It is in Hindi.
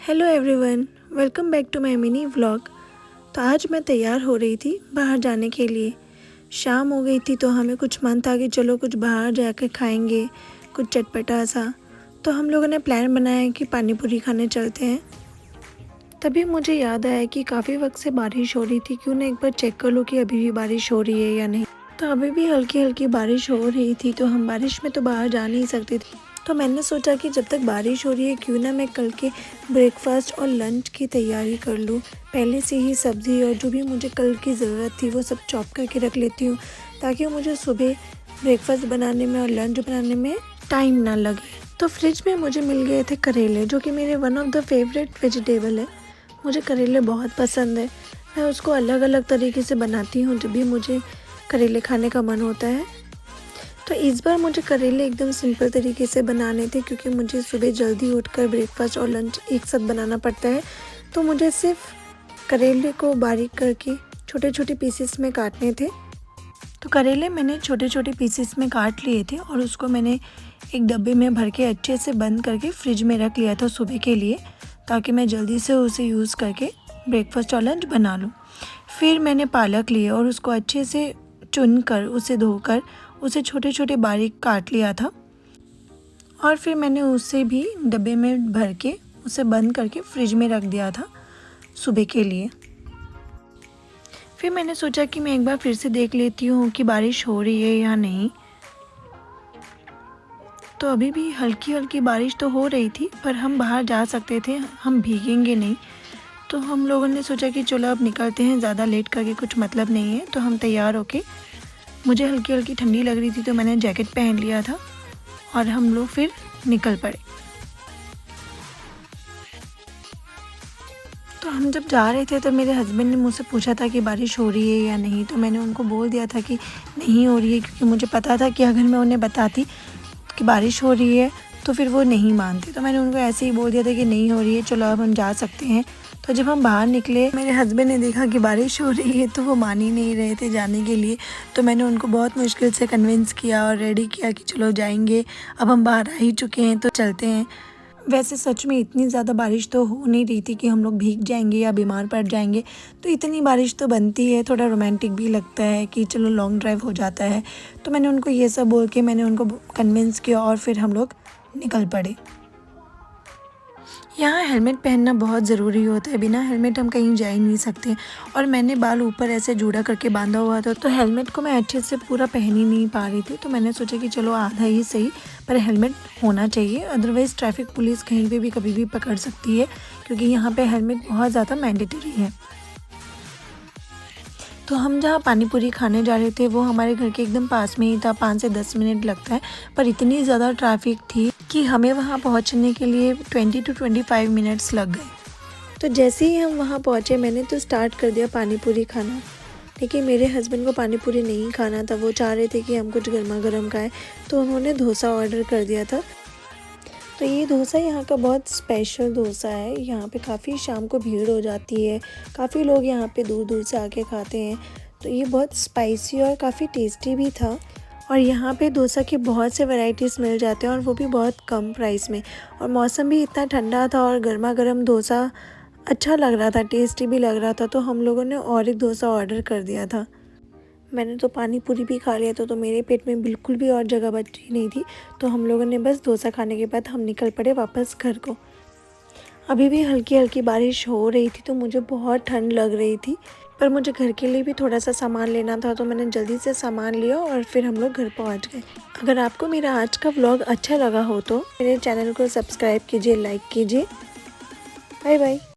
Hello everyone, welcome back to my mini vlog. तो आज मैं तैयार हो रही थी बाहर जाने के लिए। शाम हो गई थी तो हमें कुछ मन था कि चलो कुछ बाहर जाकर खाएंगे, कुछ चटपटा सा। तो हम लोगों ने प्लान बनाया कि पानी पूरी खाने चलते हैं। तभी मुझे याद आया कि काफ़ी वक्त से बारिश हो रही थी, क्यों ना एक बार चेक कर लो कि अभी भी बारिश हो रही है या नहीं। तो अभी भी हल्की हल्की बारिश हो रही थी, तो हम बारिश में तो बाहर जा नहीं सकते थे। तो मैंने सोचा कि जब तक बारिश हो रही है क्यों ना मैं कल के ब्रेकफास्ट और लंच की तैयारी कर लूँ। पहले से ही सब्ज़ी और जो भी मुझे कल की ज़रूरत थी वो सब चॉप करके रख लेती हूँ, ताकि मुझे सुबह ब्रेकफास्ट बनाने में और लंच बनाने में टाइम ना लगे। तो फ्रिज में मुझे मिल गए थे करेले, जो कि मेरे one of the favourite vegetable है। मुझे करेले बहुत पसंद है। मैं उसको अलग अलग तरीके से बनाती हूँ जब भी मुझे करेले खाने का मन होता है। तो इस बार मुझे करेले एकदम सिंपल तरीके से बनाने थे, क्योंकि मुझे सुबह जल्दी उठकर ब्रेकफास्ट और लंच एक साथ बनाना पड़ता है। तो मुझे सिर्फ करेले को बारीक करके छोटे छोटे पीसेस में काटने थे। तो करेले मैंने छोटे छोटे पीसेस में काट लिए थे और उसको मैंने एक डब्बे में भर के अच्छे से बंद करके फ्रिज में रख लिया था सुबह के लिए, ताकि मैं जल्दी से उसे यूज़ करके ब्रेकफास्ट और लंच बना लूँ। फिर मैंने पालक लिए और उसको अच्छे से चुन कर उसे धोकर उसे छोटे छोटे बारीक काट लिया था। और फिर मैंने उसे भी डब्बे में भर के उसे बंद करके फ्रिज में रख दिया था सुबह के लिए। फिर मैंने सोचा कि मैं एक बार फिर से देख लेती हूँ कि बारिश हो रही है या नहीं। तो अभी भी हल्की हल्की बारिश तो हो रही थी, पर हम बाहर जा सकते थे, हम भीगेंगे नहीं। तो हम लोगों ने सोचा कि चलो अब निकलते हैं, ज़्यादा लेट करके कुछ मतलब नहीं है। तो हम तैयार होके, मुझे हल्की हल्की ठंडी लग रही थी तो मैंने जैकेट पहन लिया था और हम लोग फिर निकल पड़े। तो हम जब जा रहे थे तो मेरे हस्बैंड ने मुझसे पूछा था कि बारिश हो रही है या नहीं। तो मैंने उनको बोल दिया था कि नहीं हो रही है, क्योंकि मुझे पता था कि अगर मैं उन्हें बताती कि बारिश हो रही है तो फिर वो नहीं मानते। तो मैंने उनको ऐसे ही बोल दिया था कि नहीं हो रही है, चलो अब हम जा सकते हैं। तो जब हम बाहर निकले, मेरे हस्बैंड ने देखा कि बारिश हो रही है तो वो मान ही नहीं रहे थे जाने के लिए। तो मैंने उनको बहुत मुश्किल से कन्विंस किया और रेडी किया कि चलो जाएंगे, अब हम बाहर आ ही चुके हैं तो चलते हैं। वैसे सच में इतनी ज़्यादा बारिश तो हो नहीं रही थी कि हम लोग भीग जाएंगे या बीमार पड़ जाएंगे। तो इतनी बारिश तो बनती है, थोड़ा रोमांटिक भी लगता है कि चलो लॉन्ग ड्राइव हो जाता है। तो मैंने उनको ये सब बोल के मैंने उनको कन्विंस किया और फिर हम लोग निकल पड़े। यहाँ हेलमेट पहनना बहुत ज़रूरी होता है, बिना हेलमेट हम कहीं जा ही नहीं सकते। और मैंने बाल ऊपर ऐसे जूड़ा करके बांधा हुआ था, तो हेलमेट को मैं अच्छे से पूरा पहन ही नहीं पा रही थी। तो मैंने सोचा कि चलो आधा ही सही, पर हेलमेट होना चाहिए, अदरवाइज़ ट्रैफिक पुलिस कहीं पे भी कभी भी पकड़ सकती है, क्योंकि यहाँ पे हेलमेट बहुत ज़्यादा मैंडेटरी है। तो हम जहाँ पानी पूरी खाने जा रहे थे वो हमारे घर के एकदम पास में ही था, 5 से 10 मिनट लगता है। पर इतनी ज़्यादा ट्रैफिक थी कि हमें वहाँ पहुँचने के लिए 20 to 25 मिनट्स लग गए। तो जैसे ही हम वहाँ पहुँचे, मैंने तो स्टार्ट कर दिया पानी पूरी खाना। लेकिन मेरे हस्बैंड को पानी पूरी नहीं खाना था, वो चाह रहे थे कि हम कुछ गर्मा गर्म खाएँ। तो उन्होंने डोसा ऑर्डर कर दिया था। तो ये डोसा यहाँ का बहुत स्पेशल डोसा है। यहाँ पे काफ़ी शाम को भीड़ हो जाती है, काफ़ी लोग यहाँ पे दूर दूर से आके खाते हैं। तो ये बहुत स्पाइसी और काफ़ी टेस्टी भी था। और यहाँ पे डोसा के बहुत से वैरायटीज़ मिल जाते हैं, और वो भी बहुत कम प्राइस में। और मौसम भी इतना ठंडा था और गर्मा गर्म डोसा अच्छा लग रहा था, टेस्टी भी लग रहा था। तो हम लोगों ने और एक डोसा ऑर्डर कर दिया था। मैंने तो पानी पूरी भी खा लिया था, तो मेरे पेट में बिल्कुल भी और जगह बची नहीं थी। तो हम लोगों ने बस डोसा खाने के बाद हम निकल पड़े वापस घर को। अभी भी हल्की हल्की बारिश हो रही थी, तो मुझे बहुत ठंड लग रही थी। पर मुझे घर के लिए भी थोड़ा सा सामान लेना था, तो मैंने जल्दी से सामान लिया और फिर हम लोग घर पहुंच गए। अगर आपको मेरा आज का व्लॉग अच्छा लगा हो तो मेरे चैनल को सब्सक्राइब कीजिए, लाइक कीजिए। Bye bye.